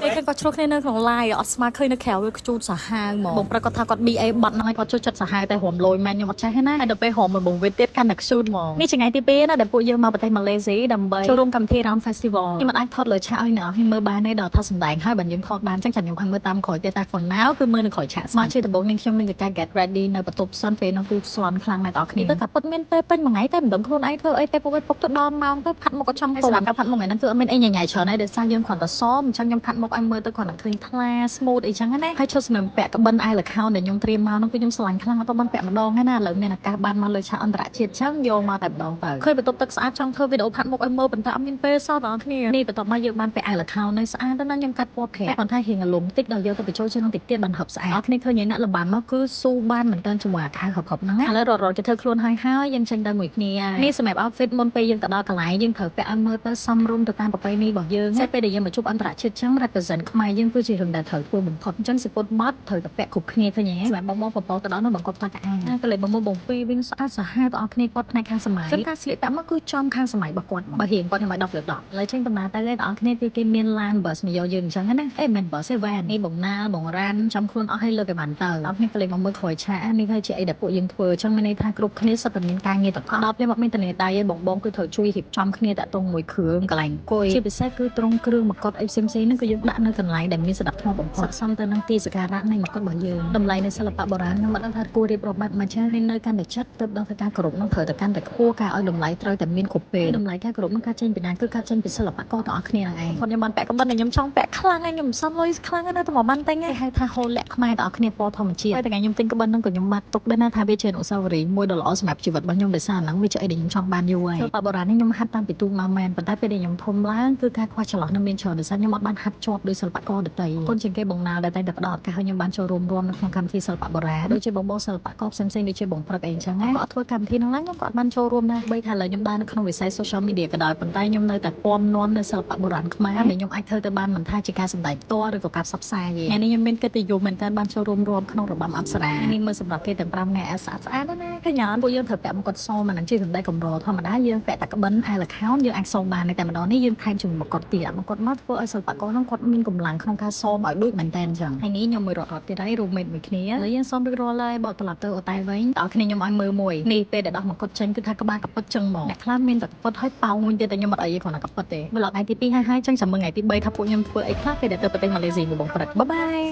ไอ้แค่ก็ชกในเนื้อของลายออสมาเคยนึกแขวจูดสาหางหมอบ่งประกอบทากอดบีไอ้บัตรน้อยก็จูดจัดสาหางแต่หอมโรยแมนยังมัดใช้ให้หน้าเดี๋ยวไปหอมเหมือนบ่งเวทเต็ดกันหนักสูดหมอนี่จะไงที่เป้นะเดี๋ยวปูเยอะมาประเทศมาเลเซียดำใบโชว์ร่วมกับที่รำเฟสติวัลที่มันไอ้ทอดเลยชาอ้อยหนาวให้เมื่อบานในดอกทัศน์แดงให้บันยืนคอบานจังจันยังพังเมื่อตามข่อยเตะตาฝนหนาวคือมือหนึ่งข่อยแฉะมาชื่อแต่บอกนึงช่วงนึงกับการ get ready ในประตูซันเฟนน้องกูสอนครั้งในต่อคนี้ก็ขับรถเมนเป้เป็นมังไงแต่เหมือนโคลนไอ้เธอไอ้เต้ปกติปกติดอมมาเพื่อพัดมกก็ช่างตัวกับพัดมกไงนั่นคือมันไอ้ใหญ่ๆเฉยในเดือดสร้างยืนขวัญตะซ้อมช่างยำพัดมกไอ้เมื่อตะขวัญคืนทลาสมูทอีช่างนั้นให้ชดเสนอแปะกับบันไอหรือเขาเนี่ยยงเตรียมมาน้องก็ยงสลังครั้งมาต้องบันแปะมาดองให้หน้าเหลืองเนี่ยนะการบันมาเลยชาอันตรายเฉียดช่างโยมาแต่ดองเต๋อเคยไปตบตักสะอาดช่างเธอวิดีโอพัดมกไอ้เมื่อเป็นตามินเป้ซ่าตอนนี้นี่ไปตบมาเยอะบันแปะไอหรือเขาในสะอาดตอนนั้นยังกัดปวดแผลก่อนท่าเหียงอารมณ์ติ๊กดาวเยอะก็ไปโชว์ช่างติดเตี้ยบันหับสะอาดนี่เคยยังนักระบาดมากคือสู้บ้านเหมือนกันจังหวะท่าขอบๆนั่งแล้วรอจะเธอครวนห้อยยังช่างดังหมดเนี่ยนี่สมัยเอาฟิตมนไปยังตะดอกระไหลยังเถอแปะไอเมื่อไปซ้ำรุมตัวการไปนี่บอกเยอะใช่ไปเดี๋ยวยังมาชุบอันตรายเฉียดช่างรักประสันขมายยังเพื่อจีถึงแต่เถอตัวบุ๋มพอจังสิปดมัดเถอกับแปะขุบគ្នាទៅញ៉ែស្បែបបងបងបបតដល់នោះបងកបតកាក៏លេបងបងពីវិញស្អាតសាហាវទៅអស់គ្នាគាត់ផ្នែកខាងសម័យគឺការស្លៀកពាក់មកគឺចំខាងសម័យរបស់គាត់បើរៀងគាត់ខ្ញុំឲ្យ10លើ10ឡើយចេញដំណើរទៅឯងបងប្អូនគ្នាគេមានឡាន bus មកយកយើងអញ្ចឹងណាអេមិន bus ទេ van នេះបងណាបងរ៉ានចំខ្លួនអស់ឲ្យលើគេបានទៅបងប្អូនគ្នាក៏លេមកមើលក្រោយឆានេះគឺជាអីដែលពួកយើងធ្វើអញ្ចឹងមានន័យថាគ្រប់គ្នាសុទ្ធតែមានការងារទាំងអស់ដល់ពេលមកមានតនេដៃឯងបងគឺត្រូវជួយរៀបចំគ្នាតាក់ទងមួយគ្រឿងកន្លែងអង្គុយជាពិសេសគឺត្រង់គ្រឿងមកុដអីផ្សេងៗហ្នឹងគឺយើងដាក់នៅកន្លែងដែលមានសណ្ដាប់ធ្នាប់បំផុតសំទៅនឹងទីសក្ការៈនៃមកុដរបស់យើងតម្លៃនៃសិល្បៈបុរាណខ្ញុំមិនដឹងថាគួររៀបរាប់បែបមួយចាស់នៅកាន់តែចិត្តទៅដល់ការគោរពនឹងត្រូវតែកាន់តែខ្ពស់ការឲ្យតម្លៃត្រូវតែមានគ្រប់ពេលតម្លៃការគោរពនឹងការចេញពីណាគឺការចេញពីសិល្បករទាំងអស់គ្នាហ្នឹងឯងគាត់ខ្ញុំបានពាក់កំបិតខ្ញុំចង់ពាក់ខ្លាំងហើយខ្ញុំសំលុយខ្លាំងណាស់តែមកបានតែគេហៅថាហូលលាក់ខ្មែរទាំងអស់គ្នាពណ៌ធម្មជាតិហើយតែខ្ញុំទិញកំបិតហ្នឹងក៏ខ្ញុំបានទុកដែរណាថាវាជាអនុស្សាវរីយ៍មួយដ៏ល្អសម្រាប់ជីវិតរបស់ខ្ញុំដោយសារហ្នឹងវាជាអីដែលខ្ញុំចង់បានយូរហើយសិល្បៈបុរាណនេះខ្ញុំហាត់តាំងពីទូកមកមែនប៉ុន្តែពេលដែលខ្ញុំធំឡើងគឺការខ្វះចន្លោះនឹងមានច្រើនដោយសារខ្ញុំអត់បានហាត់ជាប់ដោយសិល្បករដទៃគុណជាងគេបងណាដែលតែងតែផ្ដល់ឱកាសឲ្យខ្ញុំបានចូលរួមនៅក្នុងកម្មវិធីសិល្បៈបុរាណដូចជាបងសិល្បករផ្សេងៗដូចជាបងព្រឹកអីអញ្ចឹងណាគាត់ធ្វើកម្មវិធីហ្នឹងឡើងខ្ញុំក៏អត់បានចូលរួមដែរបីថាឥឡូវខ្ញុំដើរនៅក្នុងវិស័យ social media ក៏ដោយប៉ុន្តែខ្ញុំនៅតែពំនាំនៅសិល្បៈបុរាណខ្មែរដែលខ្ញុំអាចធ្វើទៅបានមិនថាជាការសម្ដែងផ្ទាល់ឬក៏ការផ្សព្វផ្សាយទេថ្ងៃនេះខ្ញុំមានកិត្តិយសមែនតើបានចូលរួមក្នុងរបាំអប្សរានេះមើលសម្រាប់គេទាំង5ថ្ងៃស្អាតស្អាតណាស់ឃើញអត់ពួកយើងត្រូវពាក់មកុដសមិននឹងជាសម្ដែងកម្រធម្មតាយើងពាក់តែក្បិនអាយលខោនយើងអាចសងបានតែម្ដងនេះយើងថែមជាមួយមកុដទៀតមកុដមកធ្វើឲ្យសិល្បករហ្នឹងគាត់មានកម្លាំងក្នុងការសងឲ្យដូចមែនតើអញ្ចឹងថ្ងៃនេះខ្ញុំមួយរត់ទៀតហើយរូបមេតមួយគ្នាហើយយើងសូមរៀបរាប់ឡើយបកត្រឡប់ទៅអូតែវិញតើគ្នាខ្ញុំឲ្យមើលមួយនេះពេលដែលដោះមកុដចេញគឺថាក្បាលកពុតចឹងហ្មងអ្នកខ្លះមានតែកពុតឲ្យប៉ោងវិញទៀតតែខ្ញុំអត់អីទេគ្រាន់តែកពុតទេមកថ្ងៃទី2ហើយចឹងចាំមើលថ្ងៃទី3ថាពួកខ្ញុំធ្វើអីខ្លះពេលដែលទៅប្រទេសម៉ាឡេស៊ីមួយបងព្រឹកបាយបាយ